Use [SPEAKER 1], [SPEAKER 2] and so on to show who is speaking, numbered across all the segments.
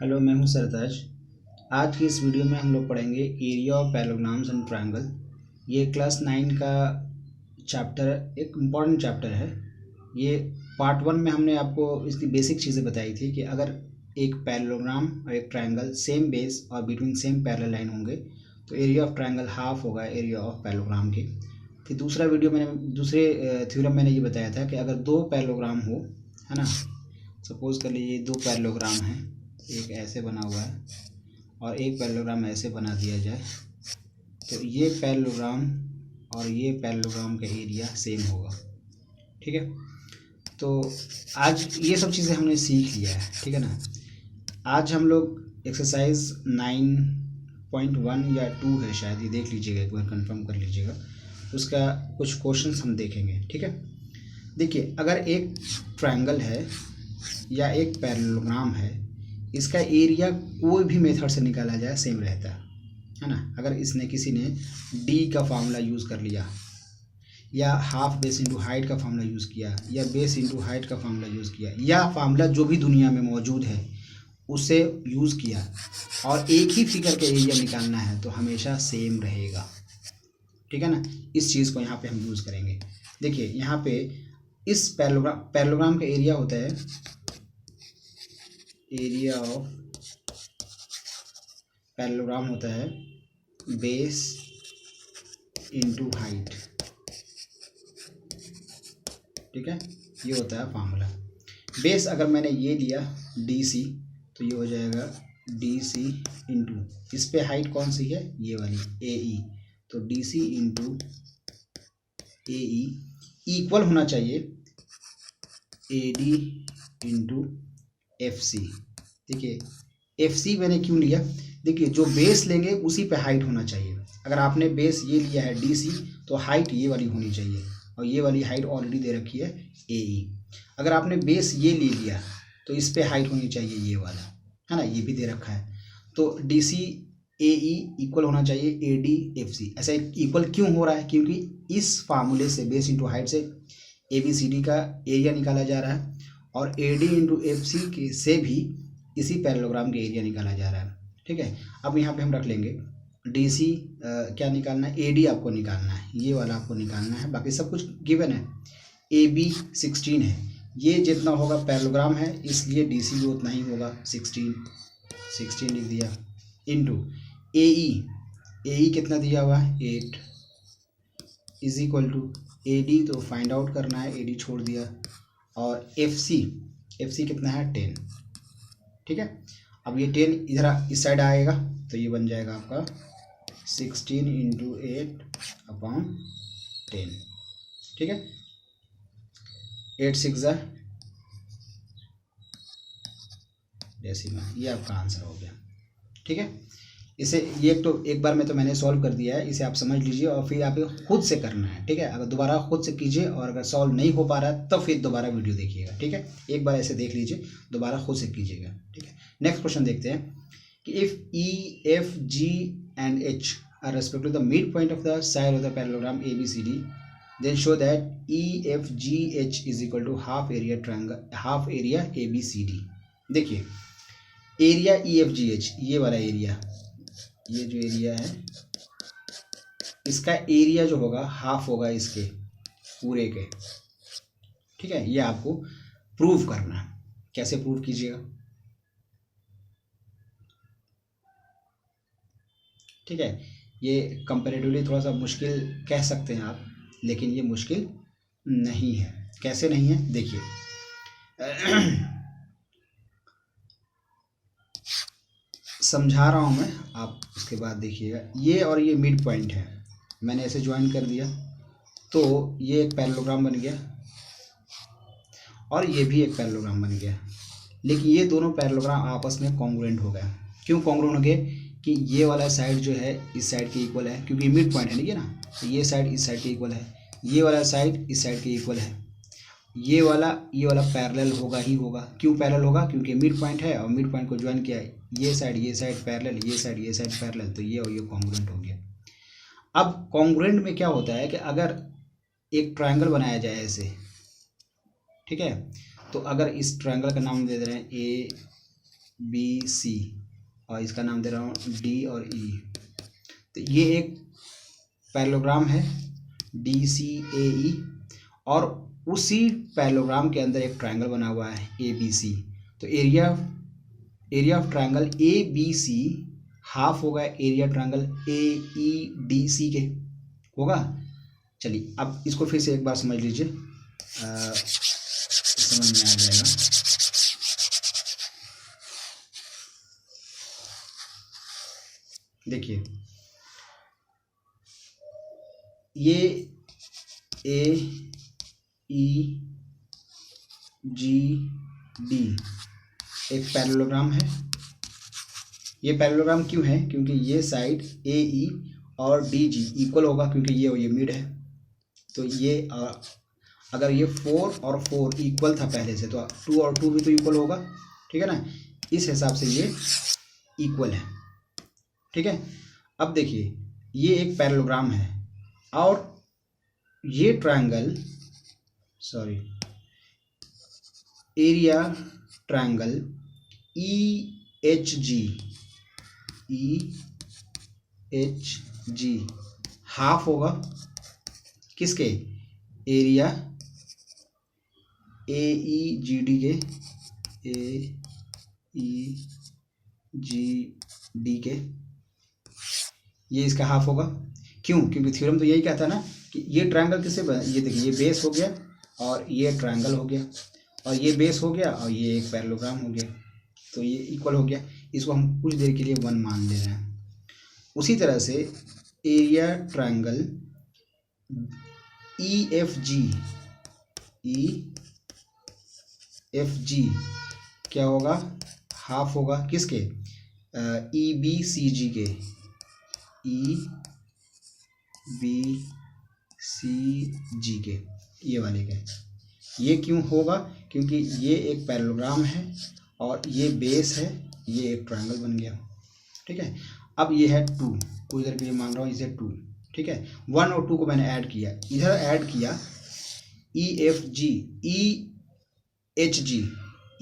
[SPEAKER 1] Hello, मैं हूं सरताज। आज की इस वीडियो में हम लोग पढ़ेंगे एरिया ऑफ पैराग्राम्स एंड ट्रायंगल। ये क्लास 9 का चैप्टर, एक इम्पॉर्टेंट चैप्टर है। ये पार्ट 1 में हमने आपको इसकी बेसिक चीज़ें बताई थी कि अगर एक पैरेललोग्राम और एक ट्रायंगल सेम बेस और बिटवीन सेम पैरेलल लाइन होंगे तो एरिया ऑफ ट्रायंगल हाफ होगा एरिया ऑफ पैरेललोग्राम के। फिर दूसरे थ्योरम मैंने ये बताया था कि अगर दो पैरेललोग्राम हो, है ना, सपोज कर लीजिए दो पैरेललोग्राम हैं, एक ऐसे बना हुआ है और एक पैरेललोग्राम ऐसे बना दिया जाए तो ये पैरेललोग्राम और ये पैरेललोग्राम का एरिया सेम होगा। ठीक है, तो आज ये सब चीज़ें हमने सीख लिया है। ठीक है ना। आज हम लोग एक्सरसाइज 9.1 या 2 है शायद, ये देख लीजिएगा, एक बार कंफर्म कर लीजिएगा। उसका कुछ क्वेश्चंस हम देखेंगे। ठीक है, देखिए, अगर एक ट्रायंगल है या एक पैरेललोग्राम है, इसका एरिया कोई भी मेथड से निकाला जाए सेम रहता है ना। अगर किसी ने डी का फार्मूला यूज़ कर लिया या हाफ बेस इंटू हाइट का फार्मूला यूज़ किया या बेस इंटू हाइट का फार्मूला यूज़ किया या फार्मूला जो भी दुनिया में मौजूद है उसे यूज़ किया और एक ही फिगर का एरिया निकालना है तो हमेशा सेम रहेगा। ठीक है ना। इस चीज़ को यहाँ पे हम यूज़ करेंगे। देखिए, यहाँ पे इस पैरेललोग्राम का एरिया होता है, एरिया ऑफ पैरेललोग्राम होता है बेस इंटू हाइट। ठीक है, ये होता है फार्मूला। बेस अगर मैंने ये लिया DC तो ये हो जाएगा DC इंटू, इस पे हाइट कौन सी है, ये वाली AE, तो DC इंटू AE इक्वल होना चाहिए AD इंटू FC। देखिए, FC मैंने क्यों लिया, देखिए जो बेस लेंगे उसी पे हाइट होना चाहिए। अगर आपने बेस ये लिया है DC तो हाइट ये वाली होनी चाहिए और ये वाली हाइट ऑलरेडी दे रखी है AE। अगर आपने बेस ये ले लिया तो इस पे हाइट होनी चाहिए ये वाला, है ना, ये भी दे रखा है। तो DC AE इक्वल होना चाहिए AD FC। ऐसा इक्वल क्यों हो रहा है, क्योंकि इस फार्मूले से बेस इंटू हाइट से ABCD का एरिया निकाला जा रहा है और AD इंटू FC के से भी इसी पैरेललोग्राम के एरिया निकाला जा रहा है। ठीक है, अब यहाँ पे हम रख लेंगे DC क्या निकालना है, AD आपको निकालना है, ये वाला आपको निकालना है, बाकी सब कुछ गिवन है। AB 16 है, ये जितना होगा पैरेललोग्राम है इसलिए DC भी उतना ही होगा, 16 लिख दिया, इंटू AE कितना दिया हुआ है 8 इज इक्वल टू AD तो फाइंड आउट करना है, AD छोड़ दिया, और FC कितना है 10। ठीक है, अब ये 10 इधर इस साइड आएगा तो ये बन जाएगा आपका 16 इंटू 8 अपॉन 10। ठीक है, 8 6 डेसिमल, ये आपका आंसर हो गया। ठीक है, इसे ये तो एक बार में तो मैंने सॉल्व कर दिया है, इसे आप समझ लीजिए और फिर आप खुद से करना है। ठीक है, अगर दोबारा खुद से कीजिए और अगर सॉल्व नहीं हो पा रहा है तो फिर दोबारा वीडियो देखिएगा। ठीक है, एक बार ऐसे देख लीजिए, दोबारा खुद से कीजिएगा। ठीक है, नेक्स्ट क्वेश्चन देखते हैं कि if EFG and H are respective the mid point of the side of the parallelogram ABCD, then show that EFGH is equal to half area ABCD। देखिए, एरिया EFGH, ये वाला एरिया, ये जो area है इसका एरिया जो होगा half होगा इसके पूरे के। ठीक है, ये आपको प्रूव करना है। कैसे प्रूव कीजिएगा, ठीक है, ये कंपैरेटिवली थोड़ा सा मुश्किल कह सकते हैं आप, लेकिन ये मुश्किल नहीं है। कैसे नहीं है, देखिए समझा रहा हूँ मैं, आप उसके बाद देखिएगा। ये और ये मिड पॉइंट है, मैंने ऐसे ज्वाइन कर दिया तो ये एक पैरेललोग्राम बन गया और ये भी एक पैरेललोग्राम बन गया, लेकिन ये दोनों पैरेललोग्राम आपस में कॉन्ग्रुएंट हो गए। क्यों कॉन्ग्रुएंट हो गए, कि ये वाला साइड जो है इस साइड के इक्वल है, क्योंकि मिड पॉइंट है ना, तो ये साइड इस साइड के इक्वल है, ये वाला साइड इस साइड के इक्वल है, ये वाला पैरेलल होगा ही होगा। क्यों पैरेलल होगा, क्योंकि मिड पॉइंट है और मिड पॉइंट को ज्वाइन किया है, ये साइड पैरेलल, ये साइड पैरेलल, तो ये और ये कॉन्ग्रुएंट हो गया। अब कॉन्ग्रुएंट में क्या होता है कि अगर एक ट्रायंगल बनाया जाए ऐसे, ठीक है, तो अगर इस ट्रायंगल का नाम दे दे रहे हैं ABC और इसका नाम दे रहा हूँ D और E। तो ये एक पैरेललोग्राम है DCAE और उसी पैरेललोग्राम के अंदर एक ट्रायंगल बना हुआ है ABC। तो area of triangle ABC half होगा एरिया ट्रायंगल AEDC के, होगा। चलिए अब इसको फिर से एक बार समझ लीजिए, समझ में आ जाएगा। देखिए ये AEGD एक पैरेललोग्राम है। ये पैरेललोग्राम क्यों है? क्योंकि ये साइड AE और DG इक्वल होगा, क्योंकि ये मिड है। तो ये अगर ये 4 और 4 इक्वल था पहले से, तो 2 और 2 भी तो इक्वल होगा, ठीक है ना। इस हिसाब से ये इक्वल है, ठीक है। अब देखिए ये एक पैरेललोग्राम है और ये triangle, sorry, area triangle EHG half होगा किसके? एरिया AEGD के, AEGD के, ये इसका हाफ होगा। क्यों? क्योंकि थ्योरम तो यही कहता है ना कि ये ट्रायंगल किससे बना, ये देखिए ये बेस हो गया और ये ट्रायंगल हो गया और ये बेस हो गया और ये एक पैरेललोग्राम हो गया, तो ये इक्वल हो गया। इसको हम कुछ देर के लिए 1 मान ले रहे हैं। उसी तरह से एरिया ट्रायंगल EFG क्या होगा? हाफ होगा किसके? EBCG के, EBCG के, ये वाले के। ये क्यों होगा? क्योंकि ये एक पैरेललोग्राम है और ये बेस है, ये एक ट्रायंगल बन गया, ठीक है। अब ये है 2, कुछ देर के लिए मान रहा हूँ इसे 2, ठीक है। 1 और 2 को मैंने ऐड किया, इधर ऐड किया EFG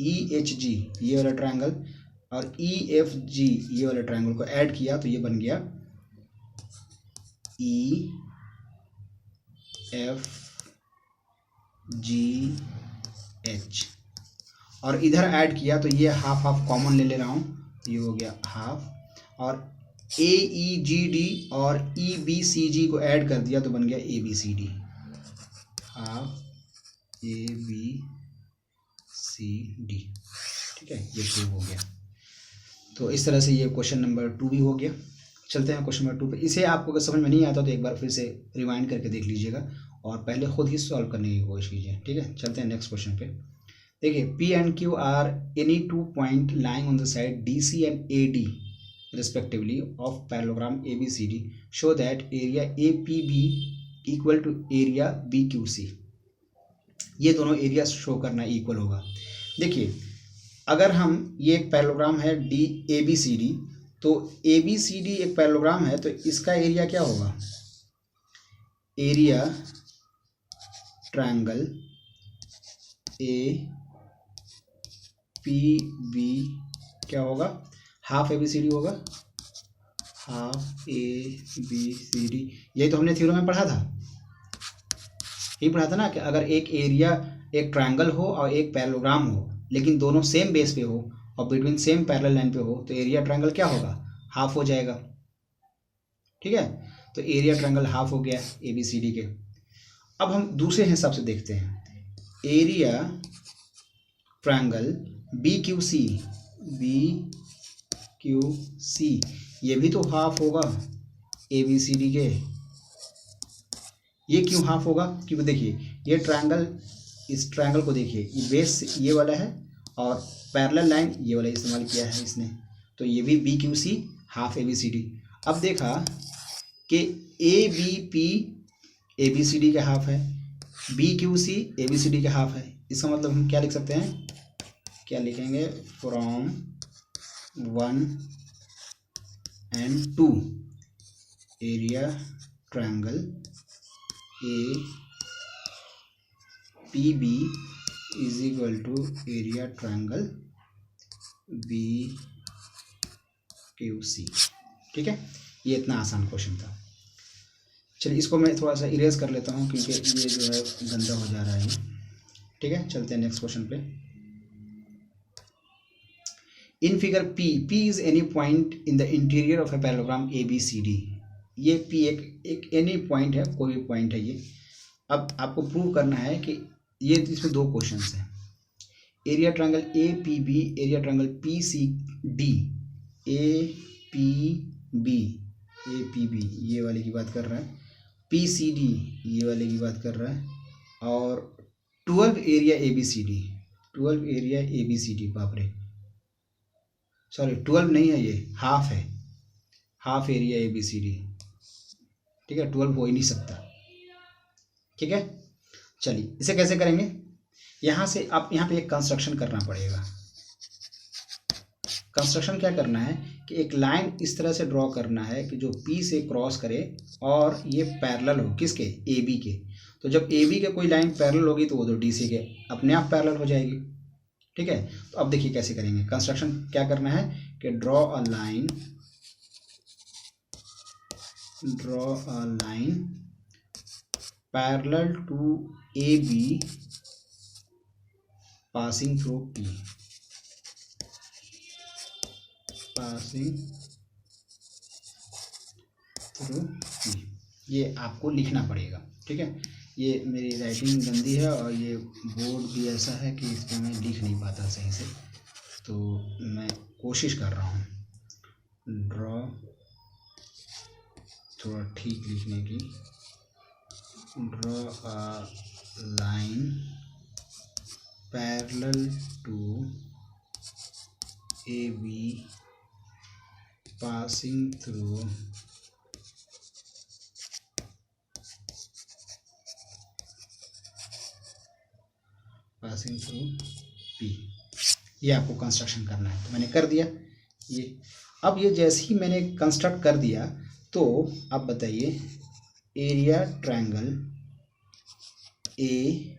[SPEAKER 1] EHG ये वाला ट्रायंगल और EFG ये वाला ट्रायंगल को ऐड किया, तो ये बन गया EFGH। और इधर ऐड किया तो ये हाफ हाफ कॉमन ले रहा हूँ, ये हो गया हाफ, और AEGD और EBCG को ऐड कर दिया तो बन गया ABCD, हाफ ABCD, ठीक है। ये प्रूव हो गया। तो इस तरह से ये क्वेश्चन नंबर 2 भी हो गया। चलते हैं क्वेश्चन नंबर 2 पे। इसे आपको अगर समझ में नहीं आता तो एक बार फिर से रिवाइंड करके देख लीजिएगा और पहले खुद ही सॉल्व करने की कोशिश कीजिए, ठीक है। चलते हैं नेक्स्ट क्वेश्चन पे। देखिए P and Q are any 2 point lying on the side DC and AD respectively of parallelogram ABCD show that area APB equal to area BQC। ये दोनों एरिया शो करना इक्वल होगा। देखिए अगर हम, ये एक पैरेललोग्राम है ABCD, तो ABCD एक पैरेललोग्राम है तो इसका एरिया क्या होगा? एरिया ट्रायंगल APB क्या होगा? हाफ ABCD होगा, हाफ ABCD। यही तो हमने थ्योरम में पढ़ा था, यही पढ़ा था ना कि अगर एक एरिया, एक ट्रायंगल हो और एक पैरेललोग्राम हो, लेकिन दोनों सेम बेस पे हो और बिटवीन सेम पैरेलल लाइन पे हो, तो एरिया ट्रायंगल क्या होगा? हाफ हो जाएगा, ठीक है। तो एरिया ट्रायंगल हाफ हो गया ABCD के। अब हम दूसरे हिसाब से देखते हैं, एरिया ट्रायंगल BQC ये भी तो हाफ होगा ABCD के। ये क्यों हाफ होगा? क्योंकि देखिए ये ट्रायंगल, इस ट्रायंगल को देखिए, ये बेस ये वाला है और पैरेलल लाइन ये वाला इस्तेमाल किया है इसने, तो ये भी BQC हाफ ABCD। अब देखा कि ABP ABCD का हाफ है, BQC ABCD का हाफ है। इसका मतलब हम क्या लिख सकते हैं? क्या लिखेंगे? From 1 and 2 area triangle APB is equal to area triangle BQC। ठीक है, ये इतना आसान क्वेश्चन था। चलिए इसको मैं थोड़ा सा इरेज कर लेता हूँ क्योंकि ये जो है गंदा हो जा रहा है। ठीक है, चलते हैं नेक्स्ट क्वेश्चन पे। In figure P is any point in the interior of a parallelogram ABCD। ये P एक एनी पॉइंट है, कोई भी पॉइंट है ये। अब आपको प्रूव करना है कि ये इसमें दो क्वेश्चंस हैं। Area triangle APB, area triangle PCD। APB ये वाले की बात कर रहा है, PCD ये वाले की बात कर रहा है, और 12 एरिया ABCD। बाप रे, सॉरी 12 नहीं है, ये हाफ है, हाफ एरिया ABCD। ठीक है, 12 हो ही नहीं सकता। ठीक है, चलिए इसे कैसे करेंगे। यहाँ से आप यहाँ पे एक कंस्ट्रक्शन करना पड़ेगा। कंस्ट्रक्शन क्या करना है कि एक लाइन इस तरह से ड्रॉ करना है कि जो P से क्रॉस करे और ये पैरेलल हो किसके, AB के। तो जब AB के कोई लाइन पैरेलल होगी तो वो तो DC के अपने आप पैरेलल हो जाएगी। ठीक है, तो अब देखिए कैसे करेंगे। कंस्ट्रक्शन क्या करना है कि draw a line parallel to AB passing through P। ये आपको लिखना पड़ेगा। ठीक है, ये मेरी राइटिंग गंदी है और ये बोर्ड भी ऐसा है कि इस पर मैं लिख नहीं पाता सही से, तो मैं कोशिश कर रहा हूँ ड्रॉ थोड़ा ठीक लिखने की। Draw a line parallel to AB passing through P। ये आपको कंस्ट्रक्शन करना है, तो मैंने कर दिया ये। अब ये जैसे ही मैंने कंस्ट्रक्ट कर दिया तो आप बताइए एरिया ट्रायंगल APB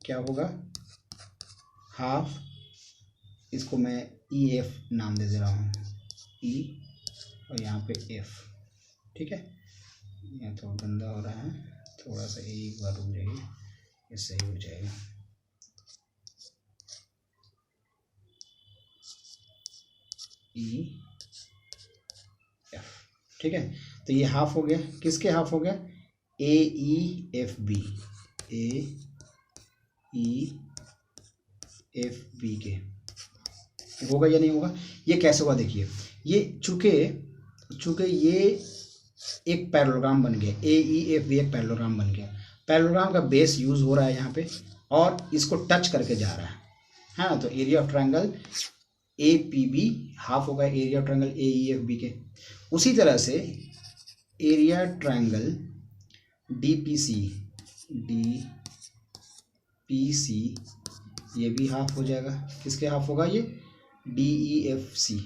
[SPEAKER 1] क्या होगा, हाफ, इसको मैं EF नाम दे दे रहा हूँ, E और यहाँ पे F। ठीक है, यहाँ थोड़ा गंदा हो रहा है, थोड़ा सा एक बार रुक जाइए, ये सही हो जाएगा। EF। ठीक है, तो ये हाफ हो गया, किसके हाफ हो गया, AEFB के। होगा या नहीं होगा, ये कैसे होगा देखिए। ये चूंकि ये एक पैरेललोग्राम बन गया, AEFB एक पैरेललोग्राम बन गया। पैरेललोग्राम का बेस यूज हो रहा है यहाँ पे और इसको टच करके जा रहा है, हाँ। तो area of triangle APB half होगा एरिया ऑफ ट्रायंगल AEFB के। उसी तरह से एरिया ट्रायंगल DPC ये भी हाफ हो जाएगा, किसके हाफ होगा, ये DEFC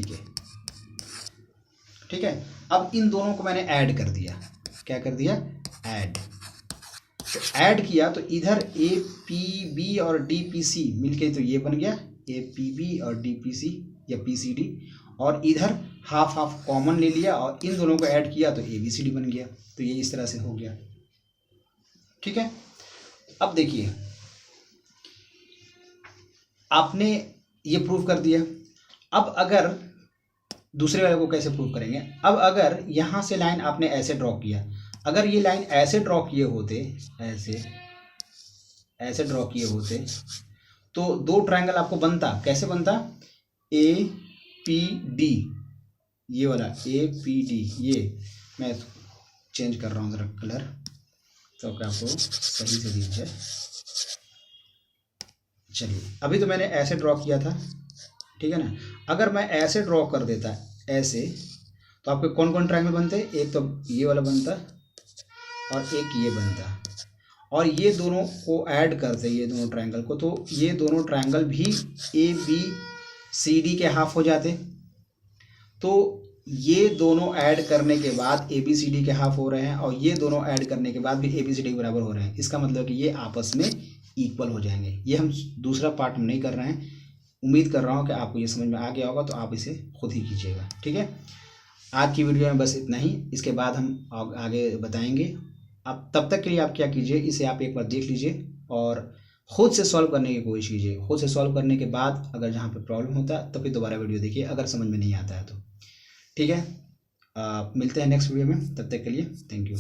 [SPEAKER 1] के। ठीक है, अब इन दोनों को मैंने ऐड कर दिया, क्या कर दिया, ऐड। तो ऐड किया तो इधर APB और DPC मिलके तो ये बन गया APB और DPC या PCD, और इधर हाफ हाफ कॉमन ले लिया और इन दोनों को ऐड किया तो ABCD बन गया। तो ये इस तरह से हो गया। ठीक है, अब देखिए आपने ये प्रूव कर दिया। अब अगर दूसरे वाले को कैसे प्रूव करेंगे, अब अगर यहाँ से लाइन आपने ऐसे ड्रॉ किया, अगर ये लाइन ऐसे ड्रॉ किए होते, ऐसे ड्रॉ किए होते तो दो ट्रायंगल आपको बनता, कैसे बनता, APD ये वाला APD, ये मैं चेंज कर रहा हूँ ज़रा कलर तो आपको सही से दिख जाए। चलिए अभी तो मैंने ऐसे ड्रॉ किया था, ठीक है ना। अगर मैं ऐसे ड्रॉ कर देता ऐसे, तो आपके कौन कौन ट्रायंगल बनते, एक तो ये वाला बनता और एक ये बनता, और ये दोनों को ऐड करते, ये दोनों ट्रायंगल को, तो ये दोनों ट्रायंगल भी ABCD के हाफ हो जाते। तो ये दोनों ऐड करने के बाद ए बी सी डी के हाफ हो रहे हैं और ये दोनों ऐड करने के बाद भी ए बी सी डी के बराबर हो रहे हैं। इसका मतलब कि ये आपस में इक्वल हो जाएंगे। ये हम दूसरा पार्ट हम नहीं कर रहे हैं। उम्मीद कर रहा हूँ कि आपको ये समझ में आ गया होगा, तो आप इसे खुद ही कीजिएगा। ठीक है, आज की वीडियो में बस इतना ही। इसके बाद हम आगे बताएंगे। अब तब तक के लिए आप क्या कीजिए, इसे आप एक बार देख लीजिए और खुद से सॉल्व करने की कोशिश कीजिए। खुद से सॉल्व करने के बाद अगर जहाँ पे प्रॉब्लम होता है तो फिर दोबारा वीडियो देखिए, अगर समझ में नहीं आता है तो। ठीक है, मिलते हैं नेक्स्ट वीडियो में। तब तक के लिए थैंक यू।